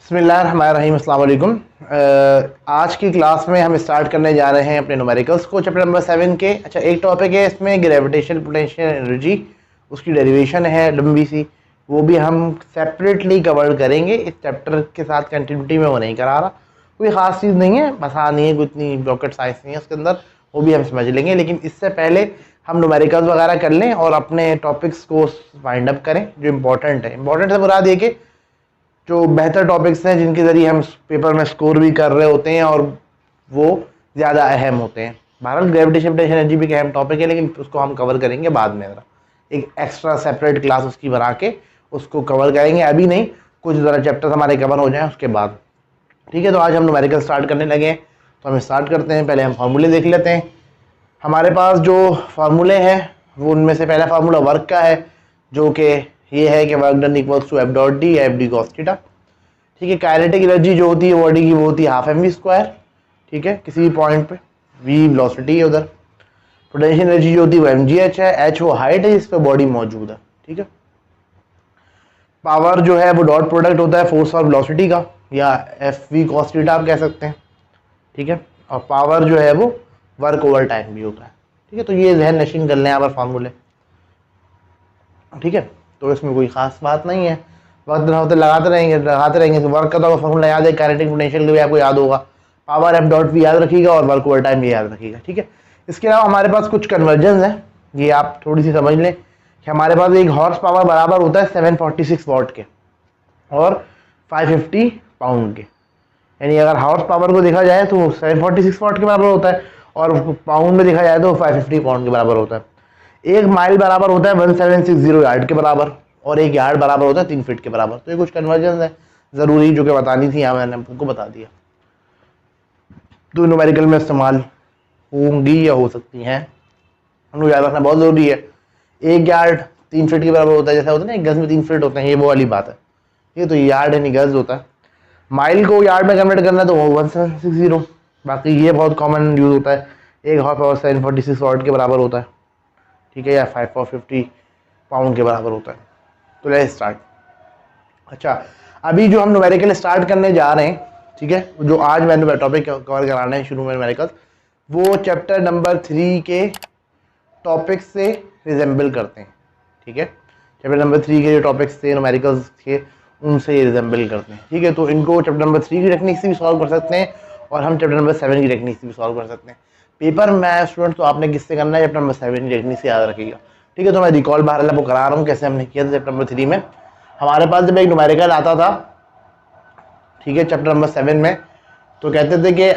बिस्मिल्लाहिर्रहमानिर्रहीम, अस्सलाम वालेकुम। आज की क्लास में हम स्टार्ट करने जा रहे हैं अपने न्यूमेरिकल्स को, चैप्टर नंबर 7 के। अच्छा, एक टॉपिक है इसमें ग्रेविटेशनल पोटेंशियल एनर्जी, उसकी डेरिवेशन है लंबी सी, वो भी हम सेपरेटली कवर करेंगे। इस चैप्टर के साथ कंटिन्यूटी में वो नहीं करा रहा, कोई ख़ास चीज़ नहीं है, आसान नहीं है, कोई इतनी रॉकेट साइंस नहीं है उसके अंदर, वो भी हम समझ लेंगे। लेकिन इससे पहले हम न्यूमेरिकल्स वगैरह कर लें और अपने टॉपिक्स को वाइंड अप करें जो इम्पोर्टेंट है। इंपॉर्टेंट से मुराद ये कि जो बेहतर टॉपिक्स हैं जिनके ज़रिए हम पेपर में स्कोर भी कर रहे होते हैं और वो ज़्यादा अहम होते हैं। बहरहाल ग्रेविटेशन पोटेंशियल एनर्जी भी एक अहम टॉपिक है, लेकिन उसको हम कवर करेंगे बाद में। ज़रा एक एक्स्ट्रा सेपरेट क्लास उसकी बना के उसको कवर करेंगे, अभी नहीं, कुछ ज़रा चैप्टर्स हमारे कवर हो जाएं उसके बाद। ठीक है, तो आज हम न्यूमेरिकल स्टार्ट करने लगे हैं, तो हम स्टार्ट करते हैं। पहले हम फार्मूले देख लेते हैं। हमारे पास जो फार्मूले हैं वो उनमें से पहला फार्मूला वर्क का है, जो कि ये है कि work done equals to F dot D, F D cos theta. ठीक है, काइनेटिक एनर्जी जो होती है बॉडी की वो होती है हाफ एम वी स्क्वायर। ठीक है, किसी भी पॉइंट पे वी वेलोसिटी है उधर। पोटेंशियल एनर्जी जो होती है वो एम जी एच है, एच वो हाइट है जिस पे बॉडी मौजूद है। ठीक है, पावर जो है वो डॉट प्रोडक्ट होता है फोर्स और वेलोसिटी का, या एफ वी कॉस थीटा आप कह सकते हैं। ठीक है, और पावर जो है वो वर्क ओवर टाइम भी होता है। ठीक है, तो ये जहन नशीन कर लें यहाँ पर फार्मूले। ठीक है, तो इसमें कोई ख़ास बात नहीं है, वक्त होते लगाते रहेंगे। तो वर्क का तो फॉर्मूला याद है, काइनेटिक पोटेंशियल भी आपको याद होगा, पावर एफ डॉट वी याद रखिएगा और वर्क ओवर टाइम भी याद रखिएगा। ठीक है, इसके अलावा हमारे पास कुछ कन्वर्जन है, ये आप थोड़ी सी समझ लें कि हमारे पास एक हॉर्स पावर बराबर होता है 746 वॉट के और 550 पाउंड के। यानी अगर हॉर्स पावर को देखा जाए तो 746 वॉट के बराबर होता है और पाउंड में देखा जाए तो 550 पाउंड के बराबर होता है। एक माइल बराबर होता है 1760 यार्ड के बराबर और एक यार्ड बराबर होता है 3 फीट के बराबर। तो ये कुछ कन्वर्जन है ज़रूरी जो कि बतानी थी, यहाँ मैंने आपको बता दिया। तो न्यूमेरिकल में इस्तेमाल होंगी या हो सकती हैं, उनको याद रखना बहुत ज़रूरी है। एक यार्ड 3 फीट के बराबर होता है, जैसा होता है ना एक गज में 3 फीट होते हैं, ये वो वाली बात है। ये तो यार्ड है नहीं गज होता है। माइल को यार्ड में कन्वर्ट करना तो 1760। बाकी ये बहुत कॉमन यूज़ होता है, एक हॉर्स पावर 746 वॉट के बराबर होता है। ठीक है, या 550 पाउंड के बराबर होता है। तो लेट्स स्टार्ट। अच्छा, अभी जो हम न्यूमेरिकल स्टार्ट करने जा रहे हैं, ठीक है, जो आज मैंने टॉपिक कवर कराना है शुरू में न्यूमेरिकल, वो चैप्टर नंबर 3 के टॉपिक से रिजेंबल करते हैं। ठीक है, चैप्टर नंबर 3 के जो टॉपिक्स थे न्यूमेरिकल्स के, उनसे ये रिजेंबल करते हैं। ठीक है, तो इनको चैप्टर नंबर 3 की टेक्निक से भी सॉल्व कर सकते हैं और हम चैप्टर नंबर 7 की टेक्निक से भी सॉल्व कर सकते हैं। पेपर में स्टूडेंट तो आपने किससे करना है, चैप्टर नंबर 7 की टेक्निक से याद रखिएगा। ठीक है, तो मैं रिकॉल बहरहाल आपको करा रहा हूँ कैसे हमने किया था चैप्टर नंबर 3 में। हमारे पास जब एक न्यूमेरिकल आता था, ठीक है, चैप्टर नंबर 7 में, तो कहते थे कि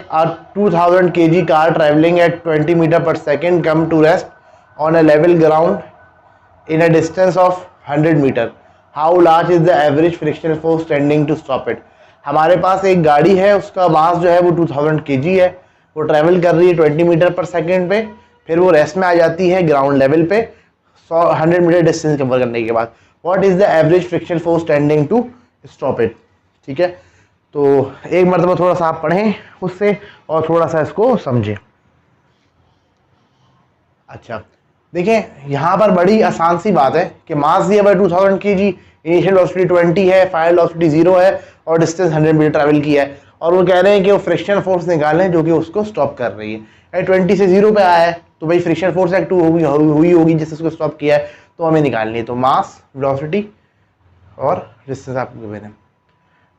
2000 kg car travelling at 20 metre per second come to rest on a level ground in a distance of 100 metre, how large is the average frictional force tending to stop it. हमारे पास एक गाड़ी है, उसका मास जो है वो 2000 kg है, वो ट्रैवल कर रही है 20 मीटर पर सेकेंड पे, फिर वो रेस्ट में आ जाती है ग्राउंड लेवल पे 100 मीटर डिस्टेंस कवर करने के बाद। What is the average frictional force tending to stop it. ठीक है, तो एक मरतबा थोड़ा सा आप पढ़ें उससे और थोड़ा सा इसको समझें। अच्छा, देखिए यहाँ पर बड़ी आसान सी बात है कि मास दिया हुआ 2000 kg, इनिशियल वेलोसिटी 20 है, फाइनल वेलोसिटी 0 है और डिस्टेंस 100 मीटर ट्रैवल किया है, और वो कह रहे हैं कि वो फ्रिक्शनल फोर्स निकालें जो कि उसको स्टॉप कर रही है। 20 से 0 पे आया है तो भाई फ्रिक्शनल फोर्स एक्ट हुई होगी जिससे उसको स्टॉप किया है, तो हमें निकालनी है। तो मास, वेलोसिटी और डिस्टेंस आपको गिवन है।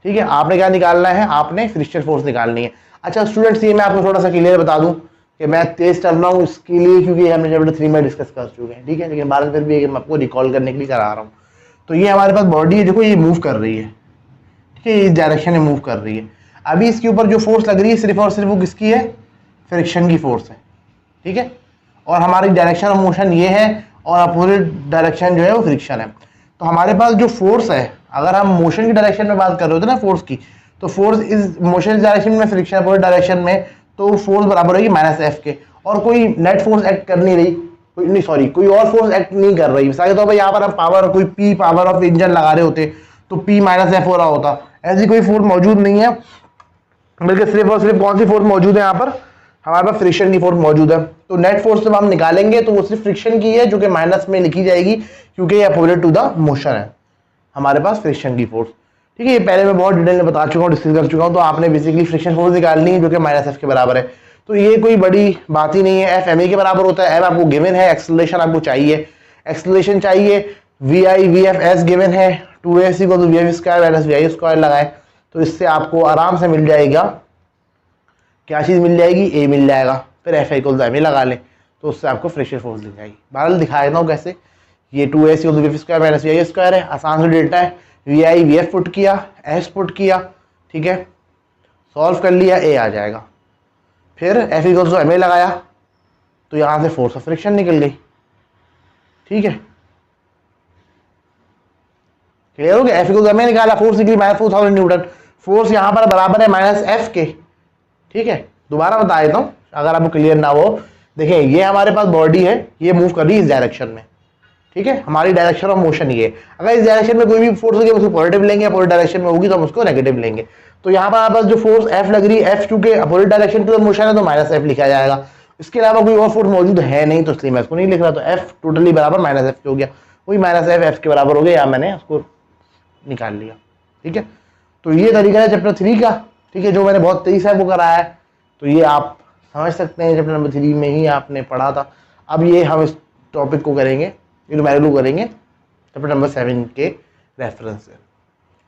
ठीक है, आपने क्या निकालना है, आपने फ्रिक्शनल फोर्स निकालनी है। अच्छा स्टूडेंट्स, ये मैं आपको थोड़ा सा क्लियर बता दूं कि मैं तेज चल रहा हूँ इसके लिए क्योंकि हमने चैप्टर 3 में डिस्कस कर चुके हैं। ठीक है, लेकिन भारत फिर भी मैं आपको रिकॉल करने के लिए करा रहा हूँ। तो ये हमारे पास बॉडी है, देखो ये मूव कर रही है। ठीक है, इस डायरेक्शन में मूव कर रही है। अभी इसके ऊपर जो फोर्स लग रही है सिर्फ और सिर्फ वो किसकी है, फ्रिक्शन की फोर्स है। ठीक है, और हमारी डायरेक्शन ऑफ मोशन ये है और अपोजिट डायरेक्शन जो है वो फ्रिक्शन है। तो हमारे पास जो फोर्स है, अगर हम मोशन की डायरेक्शन में बात कर रहे होते ना फोर्स की, तो फोर्स इस मोशन डायरेक्शन में, फ्रिक्शन अपोजिट डायरेक्शन में, तो फोर्स बराबर होगी -F के, और कोई नेट फोर्स एक्ट कर नहीं रही, कोई और फोर्स एक्ट नहीं कर रही। मिसाल के तौर पर यहाँ पर हम पावर, कोई P पावर ऑफ इंजन लगा रहे होते तो P -F हो रहा होता, ऐसी कोई फोर्स मौजूद नहीं है, बल्कि सिर्फ और सिर्फ कौन सी फोर्स मौजूद है, यहाँ पर हमारे पास फ्रिक्शन की फोर्स मौजूद है। तो नेट फोर्स जब हम निकालेंगे तो वो सिर्फ फ्रिक्शन की है जो कि माइनस में लिखी जाएगी क्योंकि ये अपोजिट टू द मोशन है हमारे पास फ्रिक्शन की फोर्स। ठीक है, ये पहले मैं बहुत डिटेल में बता चुका हूँ, डिस्कस कर चुका हूँ। तो आपने बेसिकली फ्रिक्शन फोर्स निकालनी है जो कि माइनस एफ के बराबर है। तो ये कोई बड़ी बात ही नहीं है, एफ एम ए के बराबर होता है। एफ आपको गिवन है, एक्सेलरेशन आपको चाहिए, एक्सेलरेशन चाहिए, V I V F S given है, 2s equal to V F square minus V I square लगाए तो इससे आपको आराम से मिल जाएगा, क्या चीज़ मिल जाएगी, ए मिल जाएगा। फिर F equal to M A लगा लें तो उससे आपको फ्रिक्शन फोर्स मिल जाएगी। बहरहाल दिखा देता हूँ कैसे। ये 2s equal to V F square minus V I square है, आसान से डेल्टा है, V I V F put किया, एस पुट किया, ठीक है, सॉल्व कर लिया, ए आ जाएगा। फिर F equal to M A लगाया तो यहाँ से फोर्स ऑफ फ्रिक्शन निकल गई। ठीक है, क्लियर हो गया। F equal to M A निकाला, फोर्स निकली माइनस 4000 न्यूटन। फोर्स यहाँ पर बराबर है माइनस एफ के। ठीक है, दोबारा बता देता हूँ अगर आपको क्लियर ना हो। देखिए ये हमारे पास बॉडी है, ये मूव कर रही है इस डायरेक्शन में। ठीक है, हमारी डायरेक्शन ऑफ मोशन ये है। अगर इस डायरेक्शन में कोई भी फोर्स होगी उसको पॉजिटिव लेंगे, अपोजिट डायरेक्शन में होगी तो हम उसको नेगेटिव लेंगे। तो यहाँ पर हमारे पास जो फोर्स एफ लग रही है, एफ चूंकि अपोजिट डायरेक्शन की मोशन है तो माइनस एफ लिखा जाएगा। इसके अलावा कोई और फोर्स मौजूद है नहीं तो इसलिए मैं इसको नहीं लिख रहा। तो एफ टोटली बराबर माइनस एफ हो गया, वही माइनस एफ एफ के बराबर हो गया, या मैंने उसको निकाल लिया। ठीक है, तो ये तरीका है चैप्टर 3 का। ठीक है, जो मैंने बहुत तेजी से वो कराया है तो ये आप समझ सकते हैं, चैप्टर नंबर 3 में ही आपने पढ़ा था। अब ये हम इस टॉपिक को करेंगे, न्यूमेरिकल करेंगे चैप्टर नंबर 7 के रेफरेंस से।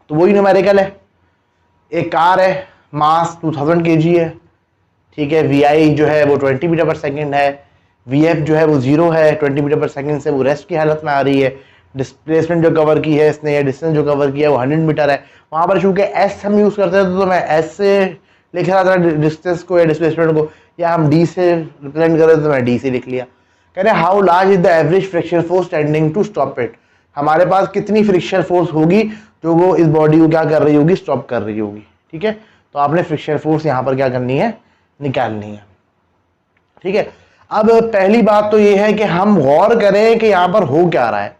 तो वही न्यूमेरिकल है, एक कार है, मास 2000 kg है। ठीक है, वी आई जो है वो 20 मीटर पर सेकेंड है, वी एफ जो है वो 0 है, 20 मीटर पर सेकेंड से वो रेस्ट की हालत में आ रही है। डिस्प्लेसमेंट जो कवर की है इसने, या डिस्टेंस जो कवर किया है वो 100 मीटर है। वहाँ पर चूंकि एस हम यूज़ करते थे तो मैं एस से लिख रहा था डिस्टेंस को या डिस्प्लेसमेंट को, या हम डी से रिप्रेजेंट कर रहे थे तो मैं डी से लिख लिया। कह रहे how large is the average friction force tending to stop it. हमारे पास कितनी फ्रिक्शन फोर्स होगी जो वो इस बॉडी को क्या कर रही होगी, स्टॉप कर रही होगी। ठीक है, तो आपने फ्रिक्शन फोर्स यहाँ पर क्या करनी है, निकालनी है। ठीक है, अब पहली बात तो ये है कि हम गौर करें कि यहाँ पर हो क्या रहा है।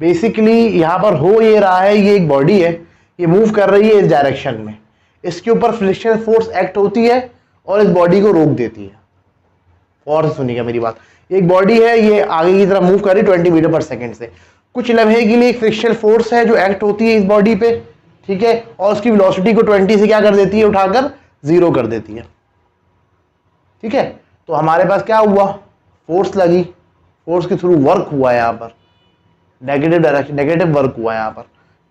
बेसिकली यहाँ पर हो ये रहा है, ये एक बॉडी है, ये मूव कर रही है इस डायरेक्शन में, इसके ऊपर फ्रिक्शन फोर्स एक्ट होती है और इस बॉडी को रोक देती है। और सुनिएगा मेरी बात, एक बॉडी है, ये आगे की तरफ मूव कर रही है 20 मीटर पर सेकेंड से। कुछ लम्हे के लिए एक फ्रिक्शन फोर्स है जो एक्ट होती है इस बॉडी पे। ठीक है, और उसकी वेलोसिटी को 20 से क्या कर देती है, उठाकर 0 कर देती है। ठीक है, तो हमारे पास क्या हुआ, फोर्स लगी, फोर्स के थ्रू वर्क हुआ यहाँ पर, नेगेटिव डायरेक्शन, नेगेटिव वर्क हुआ यहाँ पर।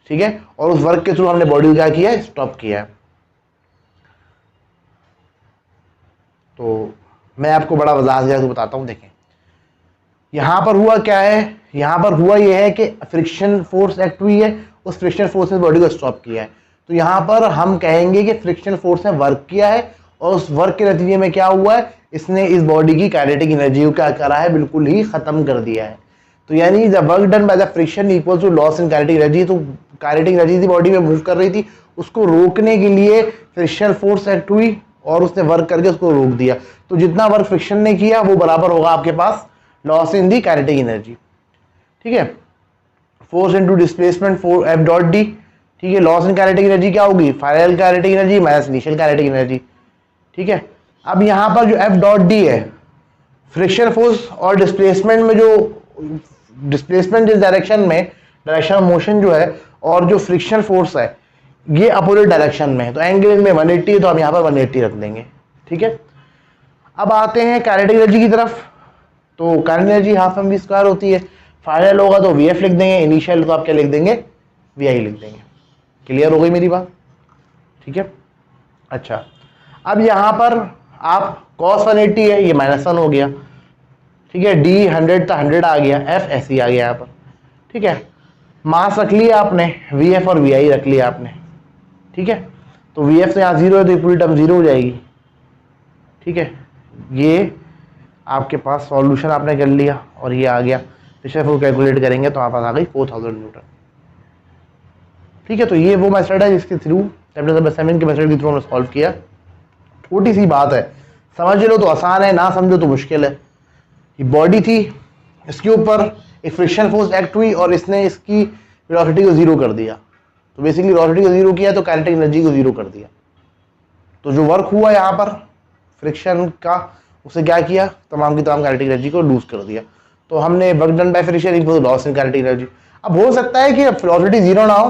ठीक है, और उस वर्क के थ्रू हमने बॉडी को क्या किया है, स्टॉप किया है। तो मैं आपको बड़ा वजाहत से बताता हूँ। देखें यहाँ पर हुआ क्या है, यहाँ पर हुआ ये है कि फ्रिक्शन फोर्स एक्ट हुई है, उस फ्रिक्शन फोर्स ने बॉडी को स्टॉप किया है। तो यहाँ पर हम कहेंगे कि फ्रिक्शन फोर्स ने वर्क किया है और उस वर्क के नतीजे में क्या हुआ है, इसने इस बॉडी की काइनेटिक एनर्जी को क्या करा है, बिल्कुल ही खत्म कर दिया है। तो यानी the work done by the friction equal to loss in kinetic energy. तो काइनेटिक एनर्जी थी बॉडी में मूव कर रही थी, उसको रोकने के लिए फ्रिक्शन फोर्स एक्ट हुई और उसने वर्क करके उसको रोक दिया। तो जितना वर्क फ्रिक्शन ने किया वो बराबर होगा आपके पास loss in the kinetic energy. ठीक है, force into displacement for F dot D. ठीक है, लॉस इन काइनेटिक एनर्जी क्या होगी, final kinetic energy minus initial kinetic energy. ठीक है, अब यहाँ पर जो एफ डॉट डी है, फ्रिक्शन फोर्स और डिस्प्लेसमेंट में जो डिस्प्लेसमेंट जिस डायरेक्शन में, डायरेक्शन ऑफ मोशन जो है, और जो फ्रिक्शन फोर्स है ये अपोजिट डायरेक्शन में है। तो एंगल में 180 है तो हम यहाँ पर 180 रख देंगे। ठीक है, अब आते हैं काइनेटिक एनर्जी की तरफ। तो kinetic energy half M V square होती है। फाइनल होगा तो वी एफ लिख देंगे, इनिशियल तो आप क्या लिख देंगे, वी आई लिख देंगे। क्लियर हो गई मेरी बात। ठीक है, अच्छा अब यहाँ पर आप cos 180 है, ये -1 हो गया। ठीक है, डी 100 था 100 आ गया, एफ ऐसे ही आ गया यहाँ पर। ठीक है, मास रख लिया आपने, वी एफ और वी आई रख लिया आपने। ठीक है, तो वी एफ से यहाँ 0 है तो पूरी टर्म 0 हो जाएगी। ठीक है, ये आपके पास सॉल्यूशन आपने कर लिया और ये आ गया। प्रेशर फोर्स कैलकुलेट करेंगे तो आप पास आ गई 4000 न्यूटन। ठीक है, तो ये वो मेथड है जिसके थ्रू चैप्टर नंबर 7 के मेथड के थ्रू हमने सॉल्व किया। छोटी सी बात है, समझ लो तो आसान है, ना समझो तो मुश्किल है। ये बॉडी थी, इसके ऊपर एक फ्रिक्शन फोर्स एक्ट हुई और इसने इसकी वेलोसिटी को 0 कर दिया। तो बेसिकली वेलोसिटी को 0 किया तो काइनेटिक एनर्जी को 0 कर दिया। तो जो वर्क हुआ यहाँ पर फ्रिक्शन का, उसे क्या किया, तमाम की तमाम काइनेटिक एनर्जी को लूज कर दिया। तो हमने work done by friction equal to loss in kinetic energy. अब हो सकता है कि वेलोसिटी 0 ना हो,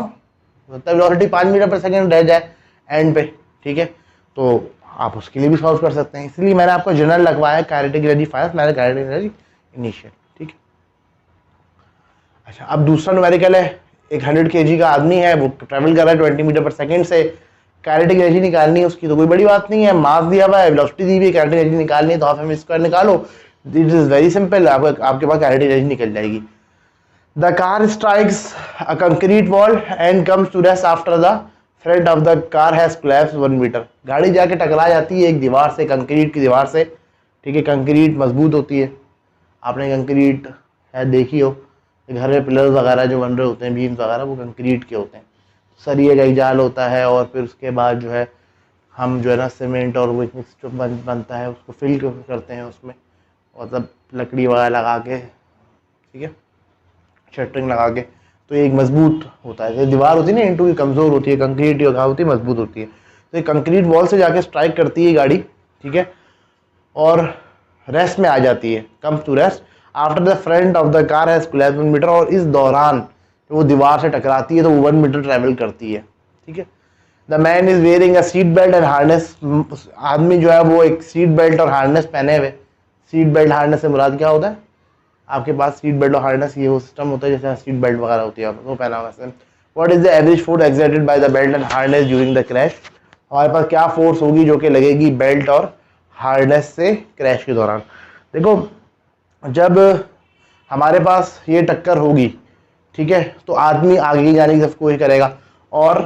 सकता है वेलोसिटी 5 मीटर पर सेकेंड रह जाए एंड पे, ठीक है, तो आप उसके लिए भी सॉल्व कर सकते हैं। इसलिए मैंने आपको जनरल लगवाया है काइनेटिक एनर्जी फाइनल, मैंने काइनेटिक एनर्जी इनिशियल, ठीक है। अच्छा, अब दूसरा न्यूमेरिकल है, एक 100 kg का आदमी है, वो ट्रैवल कर रहा है 20 मीटर पर सेकेंड से, काइनेटिक एनर्जी निकालनी है उसकी, तो कोई बड़ी बात नहीं है, मास दिया हुआ है, वेलोसिटी दी हुई है, काइनेटिक एनर्जी निकालनी है तो हाफ एम स्क्वायर निकालो, इट इज वेरी सिंपल, आपके पास काइनेटिक एनर्जी निकल जाएगी। The car strikes a concrete wall and comes to rest after the front of the car has collapsed 1 metre. गाड़ी जाके टकरा जाती है एक दीवार से, कंक्रीट की दीवार से, ठीक है, कंक्रीट मजबूत होती है, आपने कंक्रीट है देखी हो, घर में पिलर्स वगैरह जो बन रहे होते हैं, बीम्स वगैरह, वो कंक्रीट के होते हैं, सरिये का एक जाल होता है और फिर उसके बाद जो है हम जो है ना सीमेंट और वो मिक्स जो बनता है उसको फिल करते हैं उसमें, और तब लकड़ी वगैरह लगा के, ठीक है, शटरिंग लगा के, तो एक मजबूत होता है। दीवार होती है ना इंटू की कमज़ोर होती है, कंक्रीट की होती है मजबूत होती है, तो ये कंक्रीट वॉल से जाके स्ट्राइक करती है गाड़ी, ठीक है, और रेस्ट में आ जाती है, comes to rest after the front of the car has collapsed 1 metre, और इस दौरान वो दीवार से टकराती है तो वो 1 मीटर ट्रैवल करती है, ठीक है। The man is wearing a seat belt and harness, आदमी जो है वो एक सीट बेल्ट और हार्नेस पहने हुए, सीट बेल्ट हार्नेस से मुराद क्या होता है, आपके पास सीट बेल्ट और हार्नेस ये वो सिस्टम होता है जैसे सीट बेल्ट वगैरह होती है, वो पहना हुआ है। What is the average force exerted by the belt and harness during the crash, हमारे पास क्या फोर्स होगी जो कि लगेगी बेल्ट और हार्नेस से क्रैश के दौरान। देखो, जब हमारे पास ये टक्कर होगी, ठीक है, तो आदमी आगे जाने की कोशिश करेगा और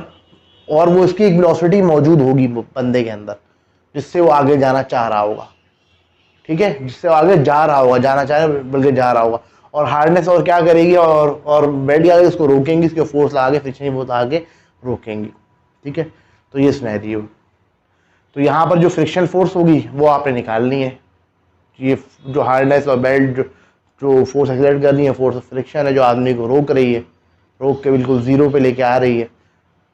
वो उसकी एक वेलोसिटी मौजूद होगी बंदे के अंदर जिससे वो आगे जाना चाह रहा होगा, ठीक है, जिससे वो आगे जा रहा होगा, जाना चाह रहा बल्कि जा रहा होगा, और हार्नेस और क्या करेगी और बेल्ट आगे उसको रोकेंगी, उसके फोर्स लगा के, फ्रिक्शन फोर्स लगा के रोकेंगी, ठीक है। तो ये सिनेरियो, तो यहाँ पर जो फ्रिक्शन फोर्स होगी वो आपने निकालनी है, ये जो हार्नेस और बेल्ट जो फोर्स एक्सर्ट कर रही है, फोर्स ऑफ फ्रिक्शन है जो आदमी को रोक रही है, रोक के बिल्कुल जीरो पे लेके आ रही है,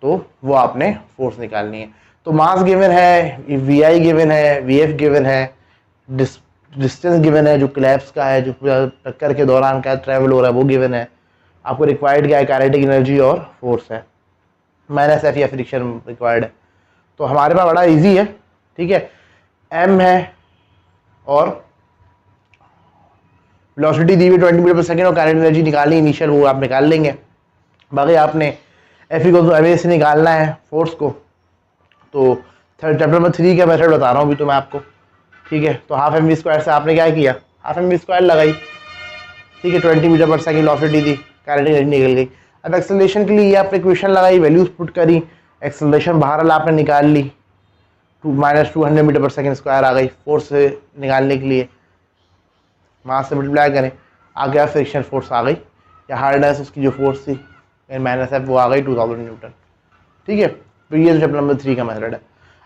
तो वो आपने फोर्स निकालनी है। तो मास गिवन है, वी आई गिवन है, वी एफ गिवन है, डिस्टेंस गिवन है जो कोलैप्स का है, जो टक्कर के दौरान क्या ट्रैवल हो रहा है वो गिवन है, आपको रिक्वायर्ड क्या है, काइनेटिक एनर्जी और फोर्स है, माइनस एफ या फ्रिक्शन रिक्वायर्ड है। तो हमारे पास बड़ा इजी है, ठीक है, एम है और वेलोसिटी दी हुई 20 मीटर पर सेकेंड और काइनेटिक एनर्जी निकालनी इनिशियल, वो आप निकाल लेंगे। बाकी आपने F equal to M A से निकालना है फोर्स को, तो चैप्टर नंबर 3 का मेथड बता रहा हूँ अभी तो मैं आपको, ठीक है। तो हाफ एम वी स्क्वायर से आपने क्या किया, हाफ एम वी स्क्वायर लगाई, ठीक है, 20 मीटर पर सेकेंड वेलोसिटी दी, काइनेटिक एनर्जी निकल गई। अब एक्सेलरेशन के लिए ये आपने इक्वेशन लगाई, वैल्यूज पुट करी, एक्सेलरेशन बाहर आपने निकाल ली, -200 मीटर पर सेकेंड स्क्वायर आ गई, फोर्स से निकालने के लिए मास से मल्टीप्लाई करें, आ गया फ्रिक्शन फोर्स आ गई, या हार्डनेस उसकी जो फोर्स थी माइनस एफ वो आ गई 2000 न्यूटन, ठीक है। तो ये चैप्टर नंबर 3 का मेथड है।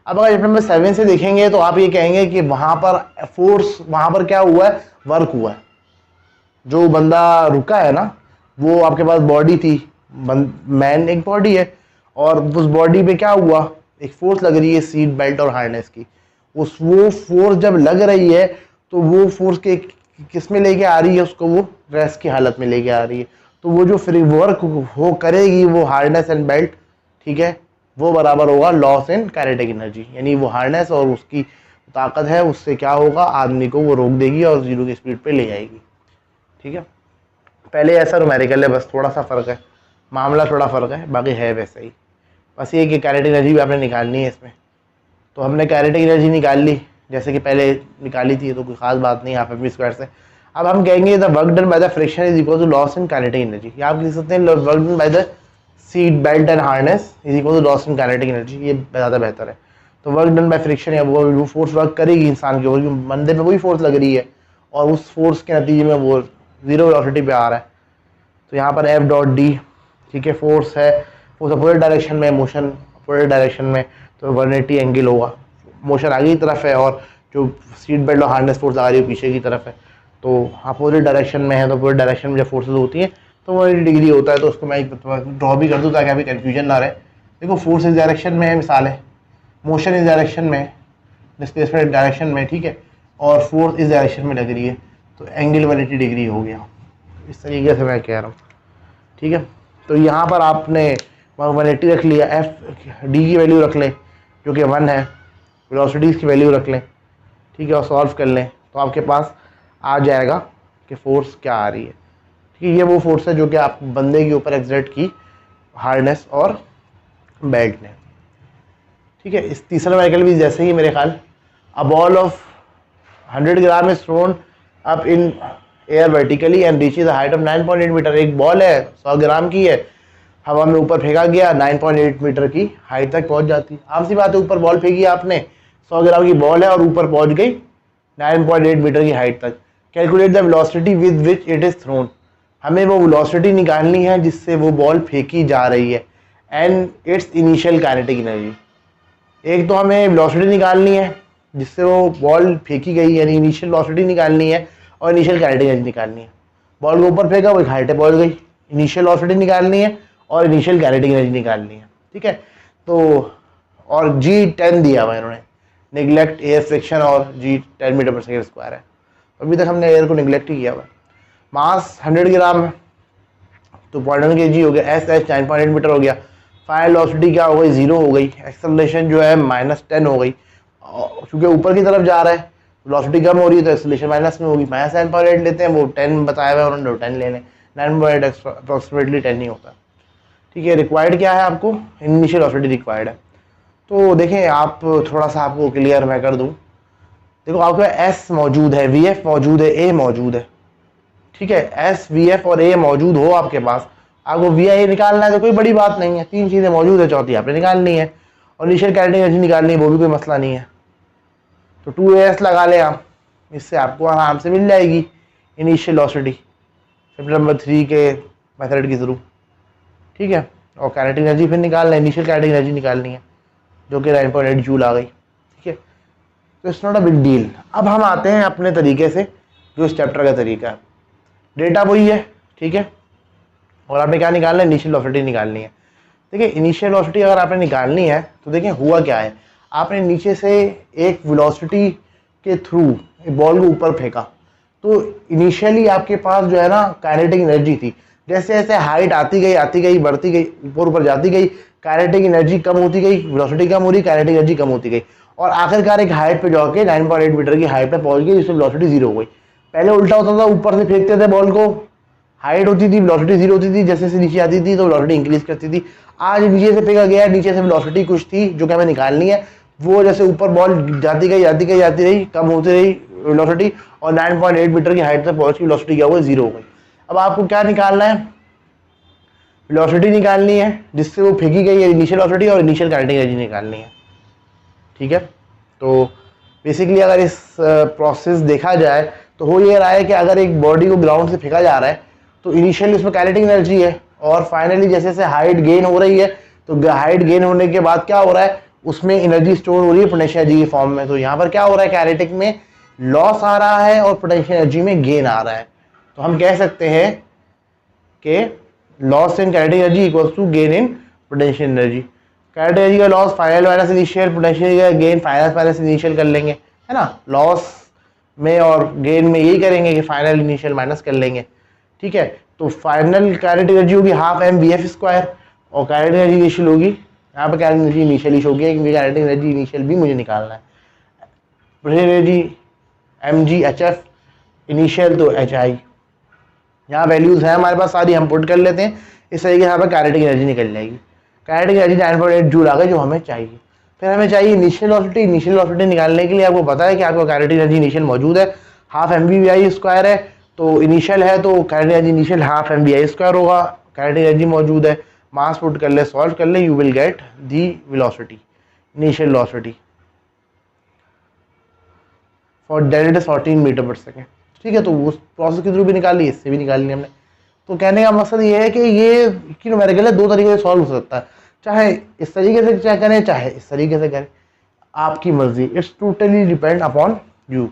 अब अगर चैप्टर नंबर 7 से देखेंगे तो आप ये कहेंगे कि वहाँ पर फोर्स, वहाँ पर क्या हुआ है, वर्क हुआ है, जो बंदा रुका है ना वो आपके पास बॉडी थी, मैन एक बॉडी है, और उस बॉडी पे क्या हुआ, एक फोर्स लग रही है सीट बेल्ट और हार्नेस की, वो फोर्स जब लग रही है तो वो फोर्स के किस में लेके आ रही है उसको, वो रेस्ट की हालत में लेके आ रही है, तो वो जो फ्री वर्क हो करेगी वो हार्नेस एंड बेल्ट, ठीक है, वो बराबर होगा लॉस इन काइनेटिक एनर्जी, यानी वो हार्नेस और उसकी ताकत है उससे क्या होगा, आदमी को वो रोक देगी और जीरो की स्पीड पे ले जाएगी, ठीक है। पहले ऐसा न्यूमेरिकल है, बस थोड़ा सा फ़र्क है, मामला थोड़ा फ़र्क है, बाकी है वैसे ही, बस ये कि काइनेटिक एनर्जी भी आपने निकालनी है इसमें। तो हमने काइनेटिक एनर्जी निकाल ली जैसे कि पहले निकाली थी, तो कोई खास बात नहीं हाफ एम वी स्क्वायर से। अब हम कहेंगे the work done by the friction is equal to loss in kinetic energy, या आप लिख सकते हैं work done by the seat belt and harness is equal to loss in kinetic energy, ये ज़्यादा बेहतर है। तो वर्क डन बाय फ्रिक्शन, या वो फोर्स वर्क करेगी इंसान के ऊपर, बंदे पे वही फोर्स लग रही है और उस फोर्स के नतीजे में वो जीरो वेलोसिटी पे आ रहा है, तो यहाँ पर एफ डॉट डी, ठीक है, फोर्स है, फोर्स अपोजिट डायरेक्शन में, मोशन अपोजिट डायरेक्शन में, तो 180 एंगल होगा, मोशन आगे की तरफ है और जो सीट बेल्ट और हार्नेस फोर्स आ रही है पीछे की तरफ है, तो अपोजिट डायरेक्शन में है, तो अपोजिट डायरेक्शन में जब फोर्सेज होती हैं तो 180 डिग्री होता है। तो उसको मैं ड्रॉ भी कर दूँ ताकि अभी कन्फ्यूजन ना रहे। देखो, फोर्स इस डायरेक्शन में है, मिसाल है, मोशन इस डायरेक्शन में, डिस्प्लेसमेंट डायरेक्शन में, ठीक है, और फोर्स इस डायरेक्शन में लग रही है, तो एंगल 180 डिग्री हो गया, इस तरीके से मैं कह रहा हूँ, ठीक है। तो यहाँ पर आपने 180 रख लिया, एफ डी की वैल्यू रख लें जो कि 1 है, वेलोसिटीज़ की वैल्यू रख लें, ठीक है, और सॉल्व कर लें तो आपके पास आ जाएगा कि फोर्स क्या आ रही है। ठीक है, ये वो फोर्स है जो कि आप बंदे के ऊपर एग्जर्ट की हार्डनेस और बेल्ट ने। ठीक है, इस तीसरा न्यूमेरिकल भी जैसे ही मेरे ख्याल, a ball of 100 gram is thrown up in air vertically and reaches height of 9.8 metre. एक बॉल है 100 ग्राम की है, हवा में ऊपर फेंका गया, 9.8 मीटर की हाइट तक पहुंच जाती है। आम सी बात है, ऊपर बॉल फेंकी आपने, 100 ग्राम की बॉल है और ऊपर पहुंच गई 9.8 मीटर की हाइट तक। Calculate the velocity with which it is throne. हमें वो वेलोसिटी निकालनी है जिससे वो बॉल फेंकी जा रही है, and it's initial kinetic energy. एक तो हमें वेलोसिटी निकालनी है जिससे वो बॉल फेंकी गई, यानी इनिशियल वेलोसिटी निकालनी है, और इनिशियल काइनेटिक एनर्जी निकालनी है। बॉल को ऊपर फेंका, वो एक हाइट पे पहुंच गई, इनिशियल वेलोसिटी निकालनी है और इनिशियल काइनेटिक एनर्जी निकालनी है। ठीक है, तो और G10 दिया हुआ है इन्होंने, निगलेक्ट एयर फ्रिक्शन, और G 10 metre per second square है। अभी तक हमने एयर को निगलेक्ट ही किया हुआ है। मास 100 ग्राम है तो 0.1 kg हो गया, एस 9.8 मीटर हो गया। फाइनल वेलोसिटी क्या हो गई, 0 हो गई। एक्सेलरेशन जो है -10 हो गई, क्योंकि ऊपर की तरफ जा रहा है, वेलोसिटी कम हो रही है तो एक्सेलरेशन माइनस में होगी। -9.8 लेते हैं, वो 10 बताया हुआ है उन्होंने, 10 ले लें। 9.8 अप्रॉक्सीमेटली 10 ही होता है। ठीक है, रिक्वायर्ड क्या है आपको, इनिशियल वेलोसिटी रिक्वायर्ड है। तो देखें, आप थोड़ा सा आपको क्लियर मैं कर दूं। देखो, आपके पास एस मौजूद है, वी एफ मौजूद है, ए मौजूद है। ठीक है, एस वी एफ और ए मौजूद हो आपके पास, आपको वी आई निकालना है तो कोई बड़ी बात नहीं है, 3 चीजें मौजूद है, चौथी आपने निकालनी है, और इनिशियल काइनेटिक एनर्जी निकालनी है, वो भी कोई मसला नहीं है। तो 2as लगा लें आप, इससे आपको आराम से मिल जाएगी इनिशियल वेलोसिटी चैप्टर नंबर 3 के मेथड के थ्रू। ठीक है, और काइनेटिक एनर्जी फिर निकालना है, इनिशियल काइनेटिक एनर्जी निकालनी है जो कि 9.8 जूल आ गई। ठीक है, तो it's not a big deal. अब हम आते हैं अपने तरीके से, जो इस चैप्टर का तरीका है। डेटा वही है, ठीक है, और आपने क्या निकालना है, इनिशियल वेलोसिटी निकालनी है। देखिए, इनिशियल वेलोसिटी अगर आपने निकालनी है तो देखिए हुआ क्या है, आपने नीचे से एक वेलोसिटी के थ्रू बॉल को ऊपर फेंका, तो इनिशियली आपके पास जो है ना काइनेटिक एनर्जी थी। जैसे जैसे हाइट आती गई बढ़ती गई, ऊपर ऊपर जाती गई, काइनेटिक एनर्जी कम होती गई, वेलोसिटी कम हो रही, काइनेटिक एनर्जी कम होती गई, और आखिरकार एक हाइट पे जाके 9.8 मीटर की हाइट पे पहुंच गई, जिससे वेलोसिटी 0 हो गई। पहले उल्टा होता था, ऊपर से फेंकते थे बॉल को, हाइट होती थी, वेलोसिटी 0 होती थी, जैसे जैसे नीचे आती थी तो वेलोसिटी इंक्रीज करती थी। आज नीचे से फेंका गया, नीचे से वेलोसिटी कुछ थी जो कि हमें निकालनी है, वो जैसे ऊपर बॉल जाती रही, कम होती रही वेलोसिटी, और 9.8 मीटर की हाइट तक पहुंच की वेलोसिटी क्या हो गई, 0 हो गई। अब आपको क्या निकालना है, वेलोसिटी निकालनी है जिससे वो फेंकी गई है, इनिशियल वेलोसिटी, और इनिशियल काइनेटिक एनर्जी निकालनी है। ठीक है, तो बेसिकली अगर इस प्रोसेस देखा जाए तो हो ये रहा है कि अगर एक बॉडी को ग्राउंड से फेंका जा रहा है तो इनिशियली उसमें काइनेटिक एनर्जी है, और फाइनली जैसे जैसे हाइट गेन हो रही है तो हाइट गेन होने के बाद क्या हो रहा है, उसमें एनर्जी स्टोर हो रही है पोटेंशियल एनर्जी की फॉर्म में। तो यहाँ पर क्या हो रहा है, काइनेटिक में लॉस आ रहा है और पोटेंशियल एनर्जी में गेन आ रहा है। तो हम कह सकते हैं कि loss in kinetic energy equals to gain in potential energy. Kinetic energy का loss final minus initial, potential का गेन फाइनल माइनस इनिशियल कर लेंगे, है ना। लॉस में और गेन में यही करेंगे कि फाइनल इनिशियल माइनस कर लेंगे। ठीक है, तो फाइनल काइनेटिक एनर्जी होगी half M V F square, और काइनेटिक एनर्जी इनिशियल होगी, यहाँ पर काइनेटिक एनर्जी इनिशियल शो किया क्योंकि काइनेटिक एनर्जी इनिशियल भी मुझे निकालना है। Potential energy M G H F, initial तो एच आई, यहाँ वैल्यूज है हमारे पास सारी, हम पुट कर लेते हैं, इस तरीके से यहाँ पर काइनेटिक एनर्जी निकल जाएगी। काइनेटिक एनर्जी 9.8 जूल आ गई जो हमें चाहिए। फिर हमें चाहिए इनिशियल वेलोसिटी। इनिशियल वेलोसिटी निकालने के लिए आपको पता है कि आपका काइनेटिक एनर्जी इनिशियल मौजूद है, half M V I square है, तो इनिशियल है तो kinetic energy initial half M V I square होगा। काइनेटिक एनर्जी मौजूद है, मास पुट कर ले, सॉल्व कर ले, you will get the velocity, initial velocity for that it is 14 metre per second. ठीक है, तो उस प्रोसेस के थ्रू भी निकाली, इससे भी निकाल ली हमने। तो कहने का मकसद ये है कि ये न्यूमेरिकल है, 2 तरीके से सॉल्व हो सकता है, चाहे इस तरीके से चाहे करें, चाहे इस तरीके से करें, आपकी मर्जी, it's totally depend upon you.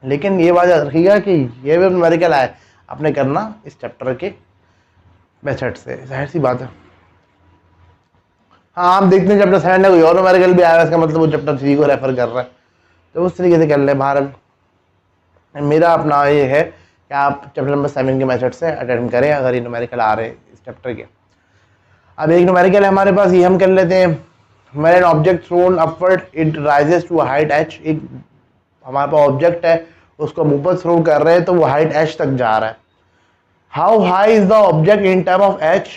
लेकिन ये बात याद रखिएगा कि ये भी न्यूमेरिकल है, आपने करना इस चैप्टर के मेथड से, जाहिर सी बात है। हाँ, आप देखते हैं चैप्टर 7 में कोई और न्यूमेरिकल भी आया है, इसका मतलब वो चैप्टर 3 को रेफर कर रहा है, तो उस तरीके से कर ले। बहरहाल मेरा अपना ये है कि आप चैप्टर नंबर 7 के मेथड से अटेम्प्ट करें अगर ये न्यूमेरिकल आ रहे हैं इस चैप्टर के। अब एक न्यूमेरिकल है हमारे पास, ये हम कर लेते हैं। मैंने an object thrown upward it rises to height h। एक हमारे पास ऑब्जेक्ट है, उसको हम ऊपर थ्रो कर रहे हैं तो वो हाइट h तक जा रहा है। How high is the object in term of h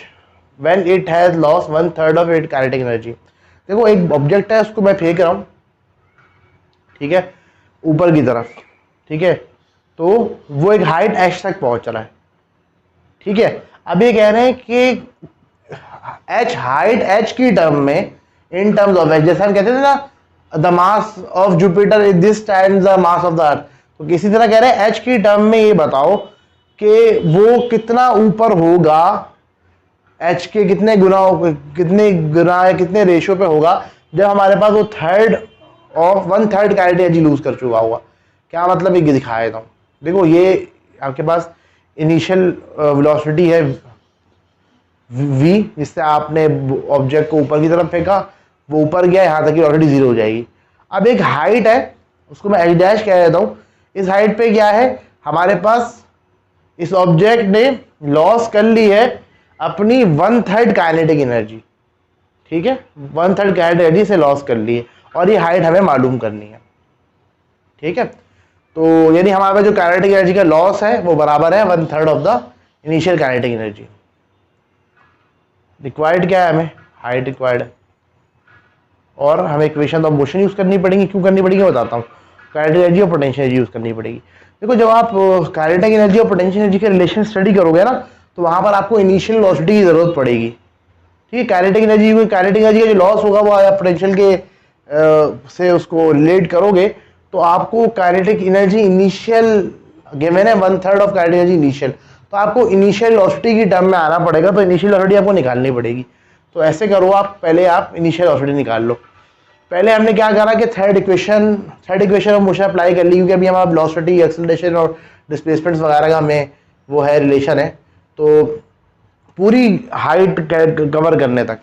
when it has loss 1/3 of it kinetic energy. देखो एक ऑब्जेक्ट है, उसको मैं फेंक रहा हूँ, ठीक है, ऊपर की तरफ, ठीक है, तो वो एक हाइट h तक पहुंच रहा है, ठीक है। अब ये कह रहे हैं कि h हाइट h की टर्म में, इन टर्म्स ऑफ h, जैसे हम कहते थे ना the mass of Jupiter is this times the mass of the earth, तो किसी तरह कह रहे हैं h की टर्म में ये बताओ कि वो कितना ऊपर होगा, h के कितने गुना या कितने रेशियो पे होगा जब हमारे पास वो 1/3 काइनेटिक एनर्जी लूज कर चुका होगा। क्या मतलब ये दिखाया देता हूँ। देखो ये आपके पास इनिशियल वेलोसिटी है v, जिससे आपने ऑब्जेक्ट को ऊपर की तरफ फेंका, वो ऊपर गया, यहाँ तक की वेलोसिटी 0 हो जाएगी। अब एक हाइट है, उसको मैं h डैश कह देता हूँ। इस हाइट पे क्या है, हमारे पास इस ऑब्जेक्ट ने लॉस कर ली है अपनी 1/3 काइनेटिक एनर्जी, ठीक है, 1/3 काइनेटिक एनर्जी से लॉस कर ली है, और ये हाइट हमें मालूम करनी है, ठीक है। तो यानी हमारे पास जो काइनेटिक एनर्जी का लॉस है वो बराबर है 1/3 of the initial kinetic energy. Required क्या है, हमें हाइट रिक्वायर्ड है, और हमें इक्वेशन ऑफ मोशन यूज करनी पड़ेगी। क्यों करनी पड़ेगी मैं बताता हूँ। काइनेटिक एनर्जी और पोटेंशियल एनर्जी यूज करनी पड़ेगी। देखो जब आप काइनेटिक एनर्जी और पोटेंशियल एनर्जी के रिलेशन स्टडी करोगे ना, तो वहां पर आपको इनिशियल वेलोसिटी की जरूरत पड़ेगी, ठीक है। काइनेटिक एनर्जी का जो लॉस होगा वो आप पोटेंशियल के से उसको रिलेट करोगे, तो आपको काइनेटिक एनर्जी इनिशियल गिवन है 1/3 ऑफ काइनेटिक एनर्जी इनिशियल, तो आपको इनिशियल वेलोसिटी की टर्म में आना पड़ेगा, तो इनिशियल वेलोसिटी आपको निकालनी पड़ेगी। तो ऐसे करो आप, पहले आप इनिशियल वेलोसिटी निकाल लो। पहले हमने क्या करा कि third equation of motion apply कर ली, क्योंकि अभी हमारा वेलोसिटी, एक्सेलरेशन और डिस्प्लेसमेंट्स वगैरह का हमें वो है रिलेशन है। तो पूरी हाइट कवर करने तक,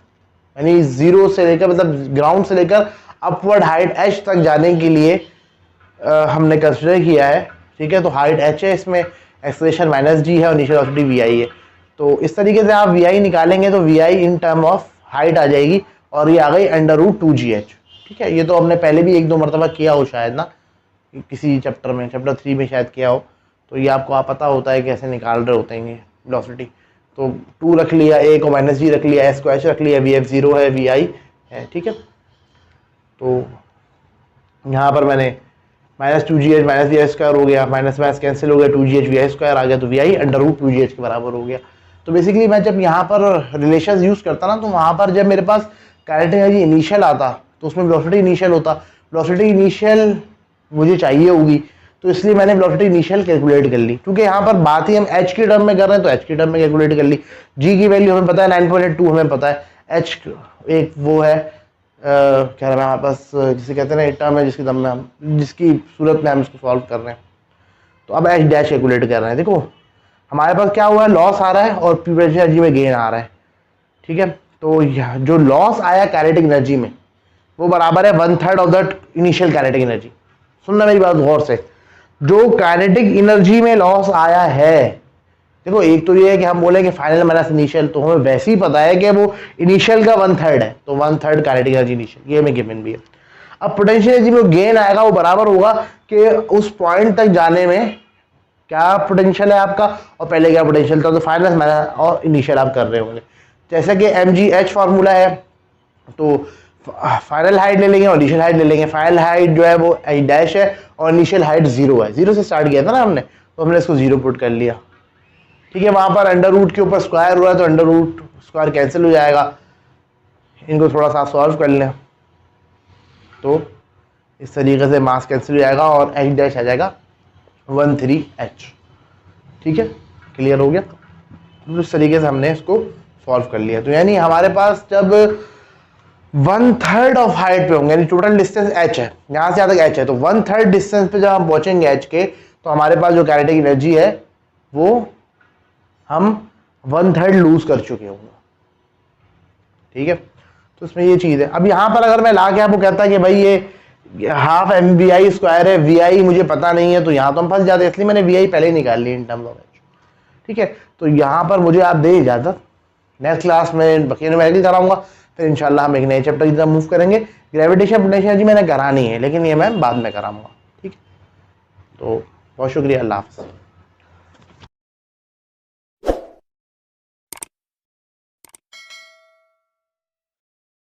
यानी 0 से लेकर, मतलब ग्राउंड से लेकर अपवर्ड हाइट h तक जाने के लिए हमने कंसिडर किया है, ठीक है। तो हाइट h है, इसमें एक्सेलरेशन -g है और इनिशियल वेलोसिटी vi है। तो इस तरीके से आप vi निकालेंगे तो vi in term of height आ जाएगी, और ये आ गई √2gh, ठीक है। ये तो हमने पहले भी 1-2 मरतबा किया हो शायद ना, किसी चैप्टर में, चैप्टर 3 में शायद किया हो, तो ये आपको पता होता है कैसे निकाल रहे होते हैं वेलोसिटी। तो 2 रख लिया, a को -g रख लिया, s को h रख लिया, vf 0 है, vi है, ठीक है। तो यहाँ पर मैंने -2gh -vi² हो गया, माइनस कैंसिल हो गया, 2gh vi² आ गया, तो vi √2gh के बराबर हो गया। तो बेसिकली मैं जब यहाँ पर रिलेशंस यूज करता ना, तो वहाँ पर जब मेरे पास काइनेटिक एनर्जी इनिशियल आता तो उसमें वेलोसिटी इनिशियल होता। वेलोसिटी इनिशियल मुझे चाहिए होगी, तो इसलिए मैंने वेलोसिटी इनिशियल कैलकुलेट कर ली, क्योंकि यहाँ पर बात ही हम h की टर्म में कर रहे हैं, तो h की टर्म में कैलकुलेट कर ली। g की वैल्यू हमें पता है 9.2 हमें पता है, h एक वो है क्या है हमारे पास, जिसे कहते हैं ना एक टर्म है जिसकी सूरत में हम इसको सॉल्व कर रहे हैं। तो अब h डैश कैलकुलेट कर रहे हैं। देखो हमारे पास क्या हुआ है, लॉस आ रहा है और पोटेंशियल एनर्जी में गेन आ रहा है, ठीक है। तो जो लॉस आया काइनेटिक एनर्जी में वो बराबर है 1/3 of the initial kinetic energy. सुनना मेरी बात गौर से, जो काइनेटिक एनर्जी में लॉस आया है, देखो एक तो ये है कि हम बोले कि फाइनल माइनस इनिशियल, तो हमें वैसे ही पता है कि वो इनिशियल का 1/3 है, तो 1/3 काइनेटिक एनर्जी इनिशियल, ये हमें गिवन भी है। अब पोटेंशियल एनर्जी में गेन आएगा, वो बराबर होगा कि उस पॉइंट तक जाने में क्या पोटेंशियल है आपका और पहले क्या पोटेंशियल था, तो फाइनल माइनस और इनिशियल आप कर रहे होंगे। जैसे कि mgh फार्मूला है, तो फाइनल हाइट ले लेंगे और इनिशियल हाइट ले लेंगे। फाइनल हाइट जो है वो h डैश है और इनिशियल हाइट 0 है, 0 से स्टार्ट किया था ना हमने, तो हमने इसको 0 पुट कर लिया, ठीक है। वहां पर अंडर रूट के ऊपर स्क्वायर हुआ है, तो अंडर रूट स्क्वायर कैंसिल हो जाएगा। इनको थोड़ा सा सॉल्व कर लें, तो इस तरीके से मास कैंसिल हो जाएगा और h डैश आ जाएगा 13h, ठीक है। क्लियर हो गया। तो इस तरीके से हमने इसको सॉल्व कर लिया। तो यानी हमारे पास जब 1/3 ऑफ हाइट पे होंगे, यानी टोटल डिस्टेंस h है, यहाँ से यहाँ तक h है, तो 1/3 डिस्टेंस पे जब हम पहुंचेंगे h के, तो हमारे पास जो काइनेटिक एनर्जी है वो हम 1/3 लूज कर चुके होंगे, ठीक है। तो इसमें ये चीज़ है। अब यहाँ पर अगर मैं ला के आपको कहता है कि भाई ये हाफ mvi² है, vi मुझे पता नहीं है, तो यहाँ तो हम फंस जाते हैं, इसलिए मैंने vi पहले ही निकाल ली इन टर्म्स ऑफ h, ठीक है। तो यहाँ पर मुझे आप दे इजाज़त नेक्स्ट क्लास में बकिया न्यूमेरिकल कराऊंगा, फिर इंशाल्लाह हम एक नए चैप्टर की तरफ मूव करेंगे। ग्रेविटेशन पोटेंशियल एनर्जी मैंने करानी है, लेकिन ये मैं बाद में कराऊंगा। ठीक है, तो बहुत शुक्रिया, अल्लाह हाफ़िज़।